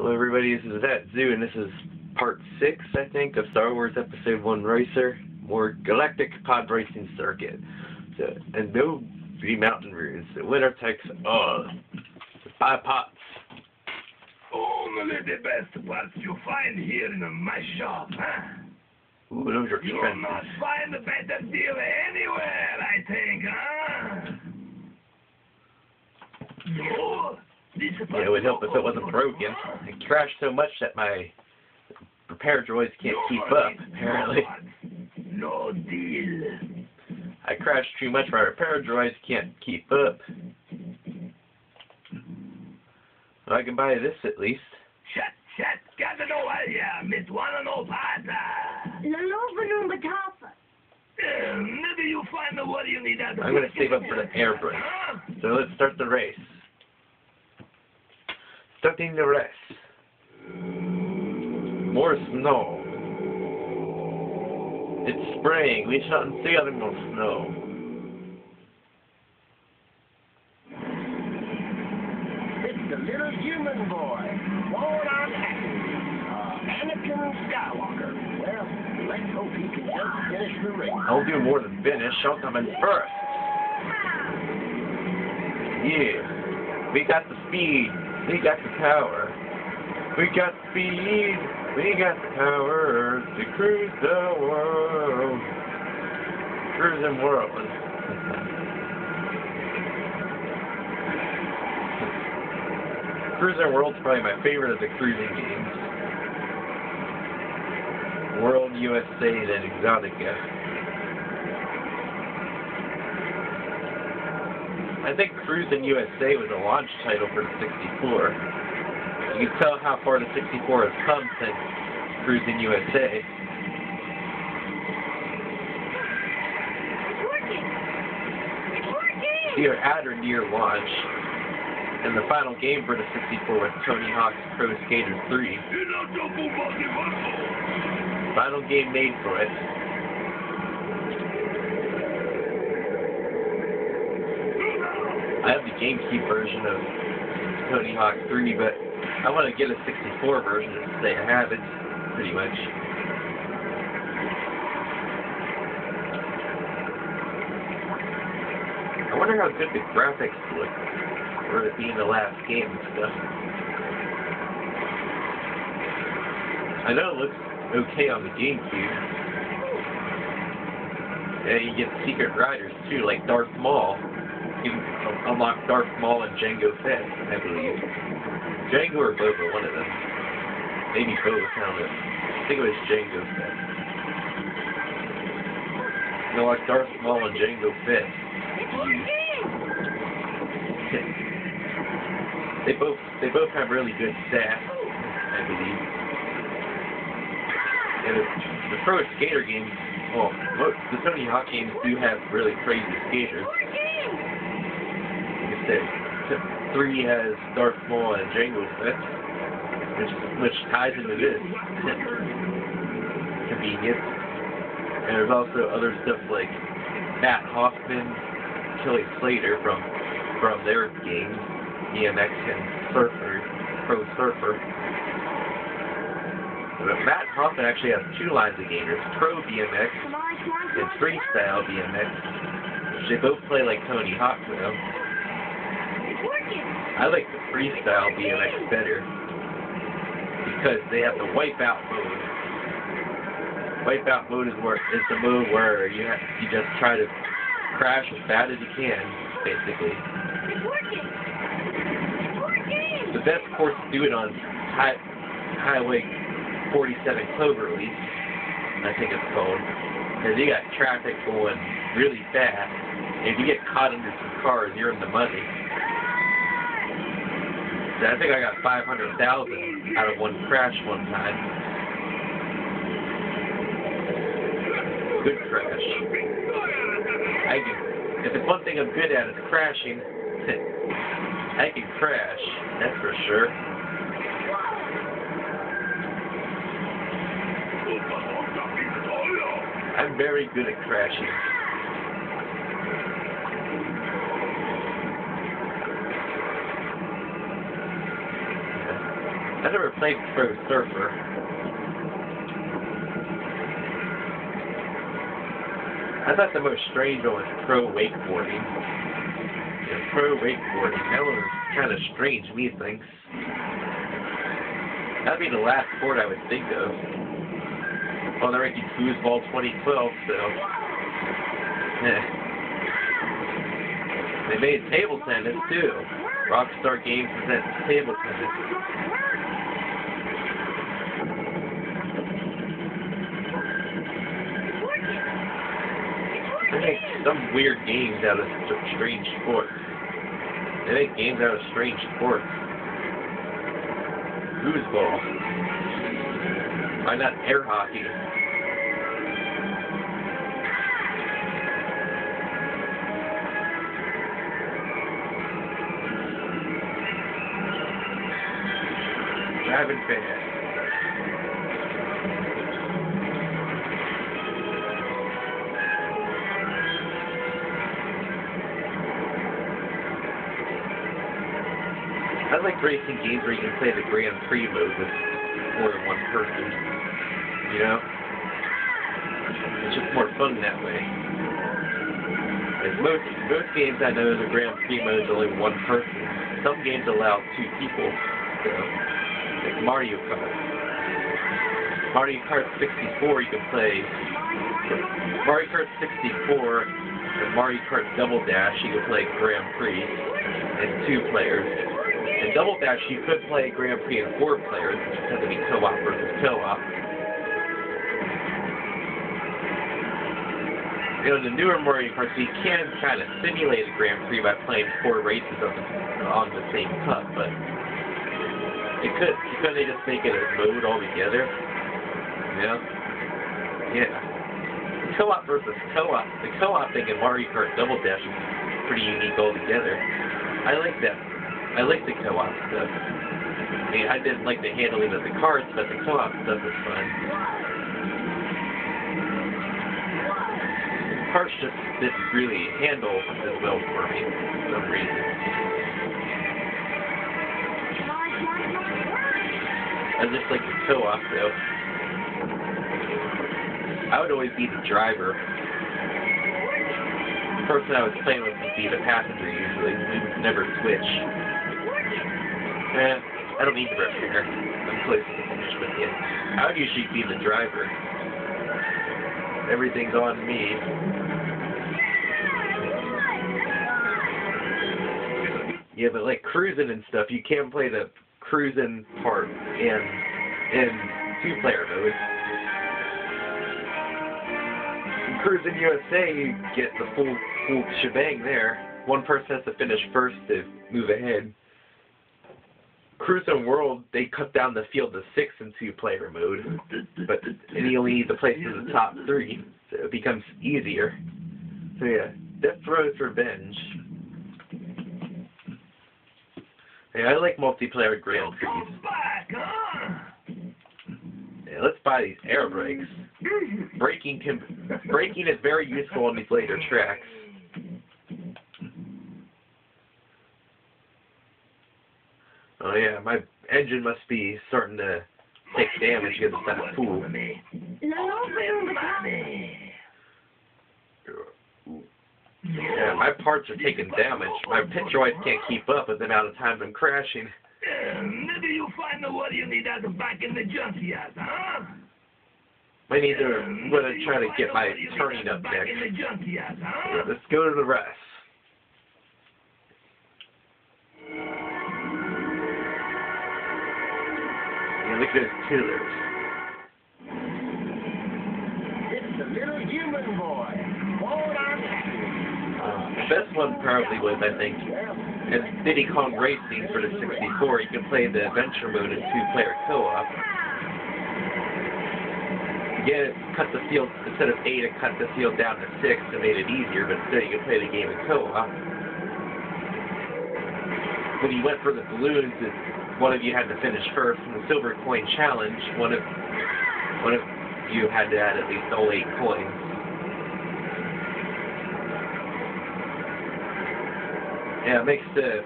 Hello everybody, this is That Zoo, and this is part 6, I think, of Star Wars Episode 1 Racer, more Galactic Pod Racing Circuit. So, and no mountain runes. The winner takes all. 5 pots. Only the best parts you find here in my shop, huh? Ooh, those are You'll expensive. not find a better deal anywhere, I think, huh? No. Yeah, it would help if it wasn't broken. It crashed so much that my repair droids can't keep up, apparently. No deal. I crashed too much, my repair droids can't keep up. Well, I can buy this at least. Shut, got no idea, mit one no pata. Maybe you find what you need out of I'm going to save up for the air brake. So let's start the race. Starting the race. More snow. It's spring. We shouldn't see any more snow. It's the little human boy, born on Anakin Skywalker. Well, let's hope he can just finish the race. I'll do more than finish. I'll come in first. Yeah. We got the speed. We got the power. We got speed. We got the power to cruise the world. Cruising world. Cruising World's probably my favorite of the cruising games. World, USA, then Exotica. I think Cruising USA was a launch title for the 64. You can tell how far the 64 has come since Cruising USA. It's working! Either at or near launch. And the final game for the 64 was Tony Hawk's Pro Skater 3. Final game made for it. I have the GameCube version of Tony Hawk 3, but I want to get a 64 version to say I have it, pretty much. I wonder how good the graphics look for it being the last game and stuff. I know it looks okay on the GameCube. Yeah, you get secret riders too, like Darth Maul. You can unlock Darth Maul and Jango Fett, I believe. Jango or Boba, one of them. Maybe both, I don't know. I think it was Jango Fett. You know, like Darth Maul and Jango Fett. They both have really good stats, I believe. And the Pro Skater games, well, the Tony Hawk games do have really crazy skaters. Like I said, 3 has Darth Maul and Jango Fett, which ties into this. Convenient. And there's also other stuff like Matt Hoffman, Kelly Slater from their games, BMX and Pro Surfer. But Matt Hoffman actually has 2 lines of gamers, Pro BMX and Freestyle BMX, which they both play like Tony Hawk though. I like the Freestyle BMX better, because they have the Wipeout mode. Wipeout mode is the mode where you just try to crash as bad as you can, basically. The best course to do it on Highway 47 Cloverleaf, I think it's called, because you got traffic going really fast, and if you get caught under some cars, you're in the money. So I think I got 500,000 out of one crash one time. Good crash. If it's one thing I'm good at, it's crashing. I can crash, that's for sure. I'm very good at crashing. I never played Pro Surfer. I thought the most strange one was Pro Wakeboarding. Yeah, Pro Wakeboarding. That one was kind of strange, methinks. That'd be the last sport I would think of. Well, they're making Foosball 2012, so... Yeah. They made table tennis, too. Rockstar Games presents table tennis. They make some weird games out of strange sports. They make games out of strange sports. Foosball. Why not air hockey? Driving fast. I like racing games where you can play the Grand Prix mode with more than one person. You know? It's just more fun that way. Like most games I know the Grand Prix mode is only one person. Some games allow two people. So, like Mario Kart. Mario Kart 64 you can play. Mario Kart 64 and Mario Kart Double Dash you can play Grand Prix and 2 players. In Double Dash, you could play Grand Prix in 4 players, which tend to be co-op versus co-op. You know, the newer Mario Kart, you can kind of simulate a Grand Prix by playing 4 races on the same cup, but couldn't they just make it a mode altogether? You know? Yeah. Co-op versus co-op. The co-op thing in Mario Kart Double Dash is pretty unique altogether. I like that. I like the co-op stuff. I mean, I didn't like the handling of the cards, but the co-op stuff was fun. The cards just didn't really handle as well for me for some reason. I just like the co-op though. I would always be the driver. The person I was playing with would be the passenger usually. We would never switch. I don't need to repair. I'm close to the finish with you. I would usually be the driver. Everything's on me. Yeah, but like cruising and stuff, you can play the cruising part in 2-player mode. In Cruising USA, you get the full shebang there. One person has to finish first to move ahead. Cruising World, they cut down the field to 6 in 2-player mode, and you only need to place to the top 3, so it becomes easier. So yeah, Death Row's Revenge. Yeah, I like multiplayer Grand Prix. Yeah, let's buy these air brakes. Braking is very useful on these later tracks. Oh yeah, my engine must be starting to take damage because it's that pool. Yeah, my parts are taking damage. My pit droids can't keep up with the amount of times I'm crashing. Maybe you'll find the what you need at the back in the junkyard, huh? I need to try to get my turning up next. Yeah, let's go to the rest. Yeah, look at those tillers. It's the little human boy. Hold on. The best one probably was, I think, in Diddy Kong Racing for the 64. You can play the adventure mode in 2-player co-op. Yeah, it cut the field, instead of 8, it cut the field down to 6 and made it easier, but still you could play the game in co-op. When you went for the balloons, one of you had to finish first. In the Silver Coin Challenge, one of you had to add at least all 8 coins. Yeah, it makes the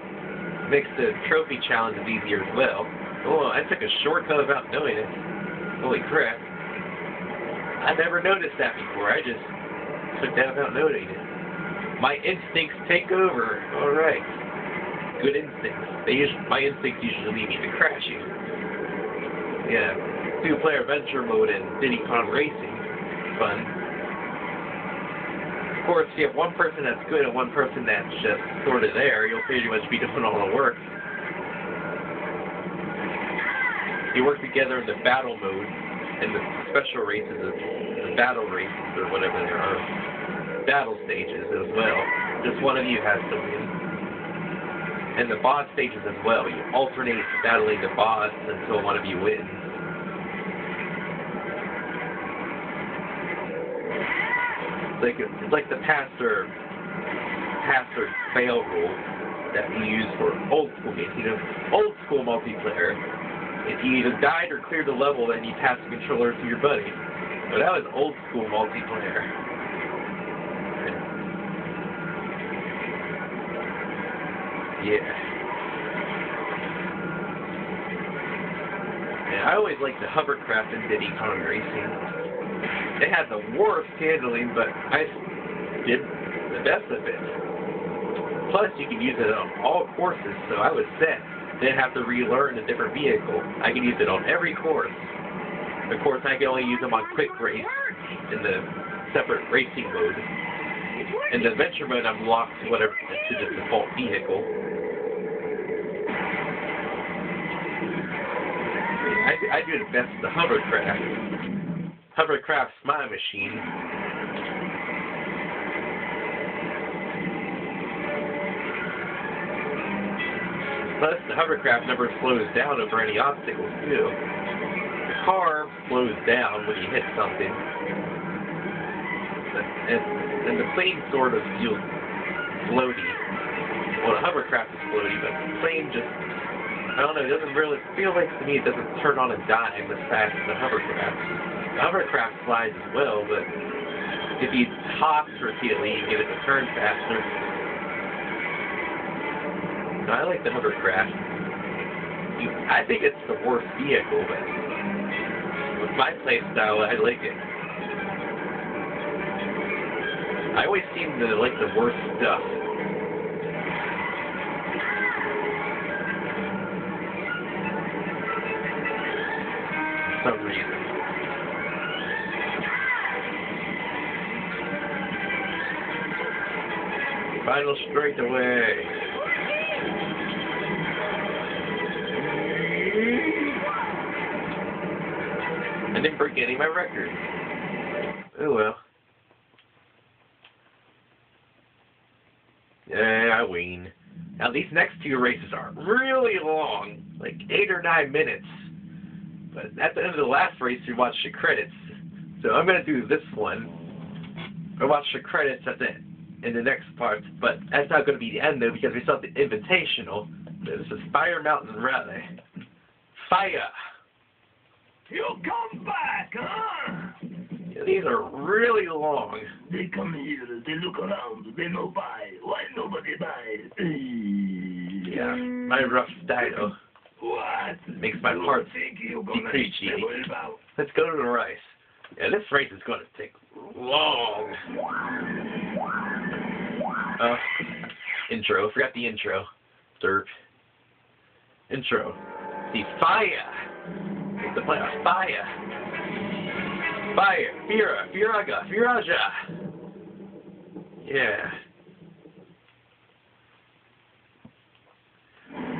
trophy challenges easier as well. Oh, I took a shortcut without knowing it. Holy crap. I never noticed that before. I just took that without noting it. My instincts take over. Alright. Good instincts. My instincts usually lead me to crashing. Yeah. 2-player adventure mode and Diddy Kong Racing. Fun. Of course, if you have one person that's good and one person that's just sort of there, you'll pretty much be doing all the work. You work together in the battle mode, and the special races, the battle races, or whatever there are, battle stages as well. Just one of you has to win. And the boss stages as well. You alternate battling the boss until one of you wins. It's like the pass or fail rule that you use for old school games. You know, old school multiplayer. If you either died or cleared the level, then you pass the controller to your buddy. But that was old school multiplayer. Yeah. And I always liked the hovercraft in Diddy Kong Racing. It had the worst handling, but I did the best of it. Plus, you could use it on all courses, so I was set. Didn't have to relearn a different vehicle. I could use it on every course. Of course, I can only use them on quick race in the separate racing mode. In the adventure mode, I'm locked to whatever to the default vehicle. I do the best of the hovercraft. Hovercraft's my machine. Plus, the hovercraft never slows down over any obstacles, too. The car slows down when you hit something. And the plane sort of feels floaty. Well, the hovercraft is floaty, but the plane just, I don't know, it doesn't really feel like, to me, it doesn't turn on a dime as fast as the hovercraft. The hovercraft flies as well, but if you hop repeatedly, you get it to turn faster. No, I like the hovercraft. I think it's the worst vehicle, but with my playstyle, I like it. I always seem to like the worst stuff. For some reason. Final straightaway. I didn't break any of my records. Oh well. Yeah, I win. Now these next two races are really long, like 8 or 9 minutes. But at the end of the last race, we watched the credits. So I'm gonna do this one. I watched the credits at the in the next part, but that's not gonna be the end though because we still have the invitational. This is Fire Mountain Rally. Fire! You come back, huh? Yeah, these are really long. They come here, they look around, they no buy. Why nobody buy? Yeah, my rough style. What? Makes my heart decrease. Let's go to the race. Yeah, this race is going to take long. Intro. Forgot the intro. Derp. Intro. See, fire. It's the play of fire. Fire. Fira. Firaga. Firaja. Yeah.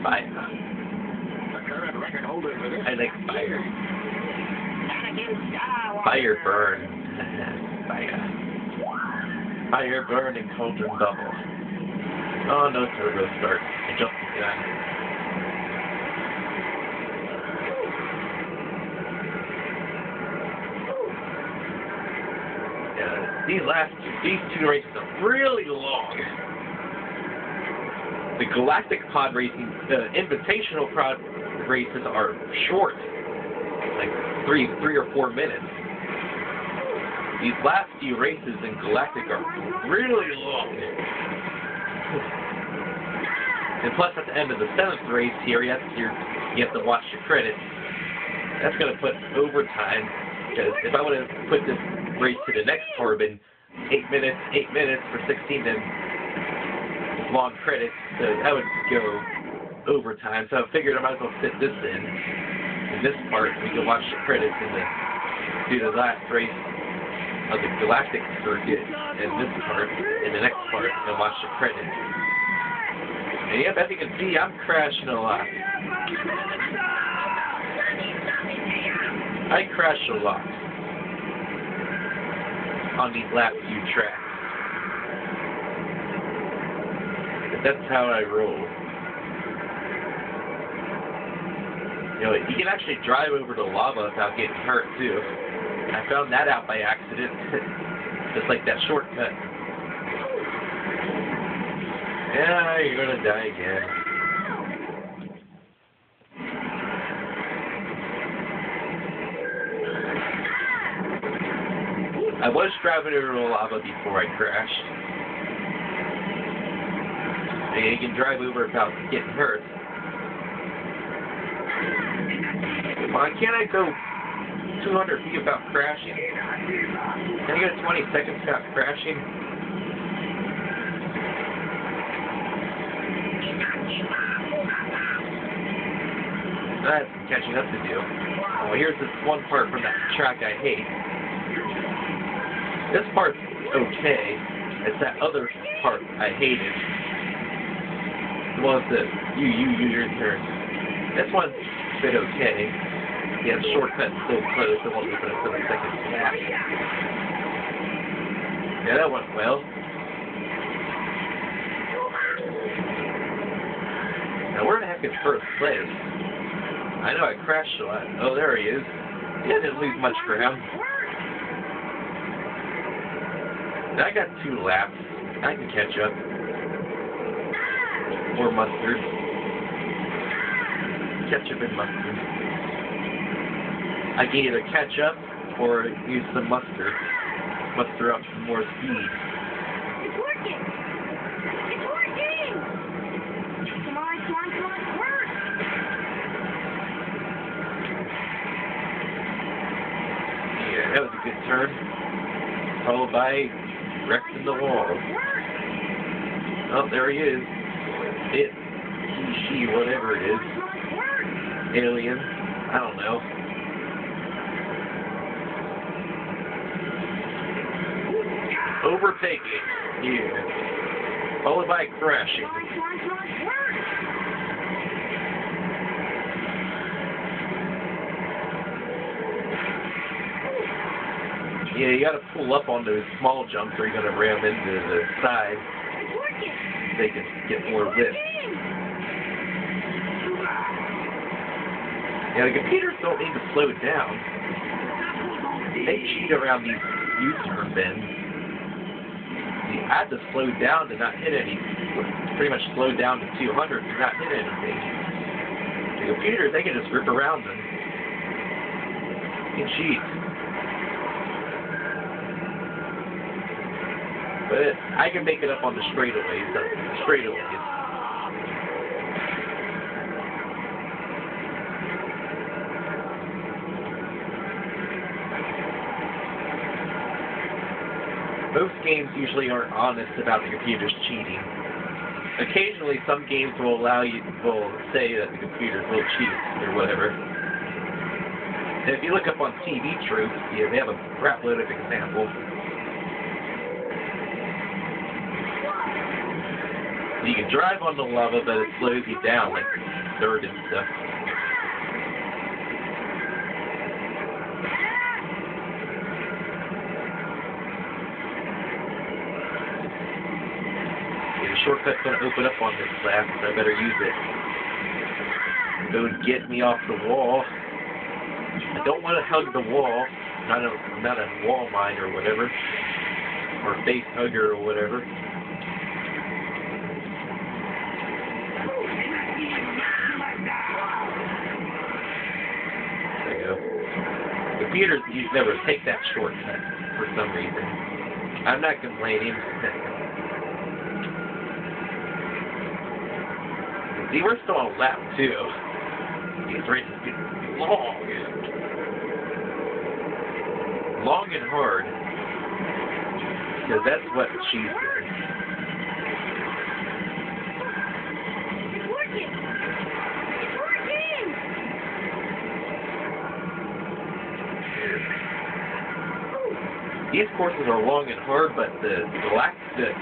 Fire. I like fire. Fire burn. Fire. Fire burn and cauldron bubble. Oh no, turbo start. I jumped the gun. These two races are really long. The Galactic Pod Racing, the Invitational Pod races are short, like 3 or 4 minutes. These last few races in Galactic are really long. And plus, at the end of the 7th race here, you you have to watch the credits. That's going to put overtime, because if I would have put this race to the next carbon, 8 minutes for 16, then long credits, so that would go overtime. So I figured I might as well fit this in this part, we can watch the credits and do the last race of the Galactic Circuit in this part, in the next part, and watch the credits. And yep, as you can see, I'm crashing a lot. I crash a lot on these last few tracks. But that's how I roll. You know, you can actually drive over the lava without getting hurt too. I found that out by accident. Just like that shortcut. Yeah, you're gonna die again. I was driving over the lava before I crashed. And you can drive over without getting hurt. Why can't I go 200 feet without crashing? Can I go 20 seconds without crashing? I have some catching up to do. Oh, here's this one part from that track I hate. This part's okay. It's that other part I hated. The one with the your turn. This one's a bit okay. Yeah, the shortcut's still closed. It won't open up for the second gap. Yeah, that went well. Now, where the heck is first place? I know I crashed a lot. Oh, there he is. Yeah, didn't lose much ground. I got 2 laps. I can catch up. Or mustard. Ketchup and mustard. I can either catch up or use some mustard. Muster up some more speed. It's working! It's working! Come on, come on, come on, work! Yeah, that was a good turn. Followed by wrecking the wall. Oh, there he is. It, he, she, whatever it is. Alien. I don't know. Overtaking. Yeah. Followed by crashing. Yeah, you gotta pull up on those small jumps or you're gonna ram into the side. They can get more lift. Yeah, the computers don't need to slow down. They cheat around these U-turn bends. I had to slow down to not hit any. Pretty much slow down to 200 to not hit anything. The computers, they can just rip around them. They can cheat. But I can make it up on the straightaways. Most games usually aren't honest about the computers cheating. Occasionally, some games will say that the computers will cheat or whatever. And if you look up on TV Truth, yeah, they have a crap load of examples. You can drive on the lava, but it slows you down, like dirt and stuff. Yeah, the shortcut's going to open up on this lap, so I better use it. Don't get me off the wall. I don't want to hug the wall. I'm not a wall mine or whatever. Or face hugger or whatever. Computers never take that shortcut for some reason. I'm not complaining. See, we're still on lap 2. These races get long. Long and hard. Because that's what she's doing. It's working! It's working! These courses are long and hard, but the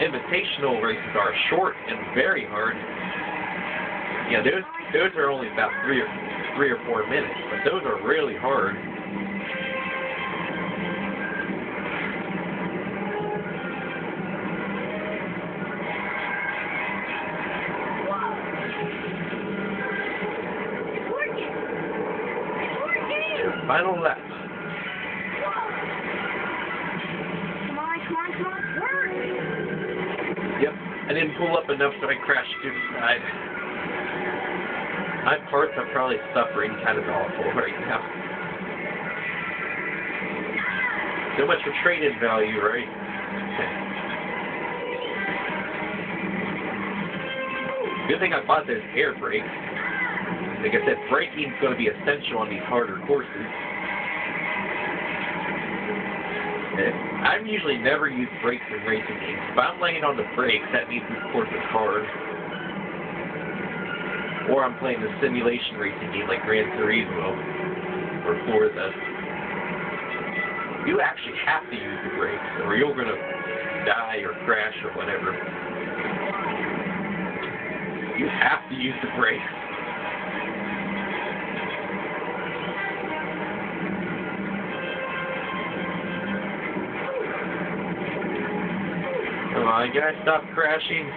invitational races are short and very hard. Yeah, those are only about 3 or 4 minutes, but those are really hard. It's working! It's working! Final lap. Come on, work! Yep, I didn't pull up enough, so I crashed to the side. My parts are probably suffering kind of awful right now. So much for trade-in value, right? Good thing I bought those air brakes. Like I said, braking is going to be essential on these harder courses. I've usually never used brakes in racing games. If I'm laying on the brakes, that means this course is hard. Or I'm playing a simulation racing game like Gran Turismo or Forza. You actually have to use the brakes or you're going to die or crash or whatever. You have to use the brakes. Come on, guys, stop crashing.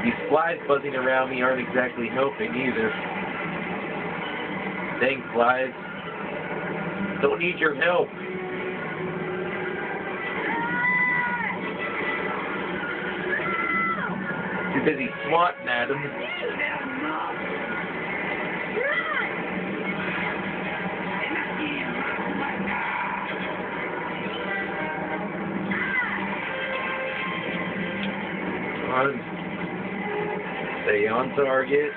These flies buzzing around me aren't exactly helping either. Dang flies. Don't need your help. Too busy swatting at them. Come on. Stay on target.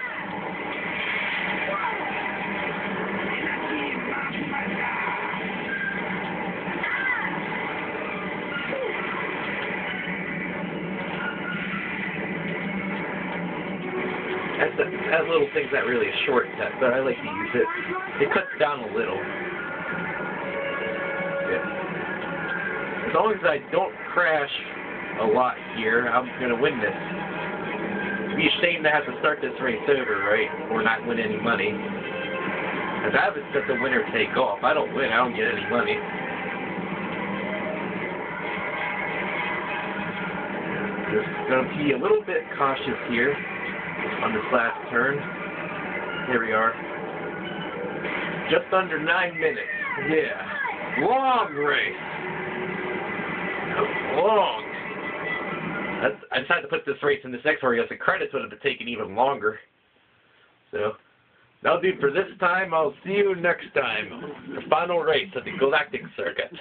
That little thing's not really a shortcut, but I like to use it. It cuts down a little. Yeah. As long as I don't crash a lot here, I'm going to win this. It'd be a shame to have to start this race over, right? Or not win any money. Because I haven't set the winner take off. I don't win, I don't get any money. Just going to be a little bit cautious here on this last turn. Here we are. Just under 9 minutes. Yeah. Long race. Long. I decided to put this race in this next one because the credits would have taken even longer. So, that'll do for this time. I'll see you next time. The final race of the Galactic Circuit.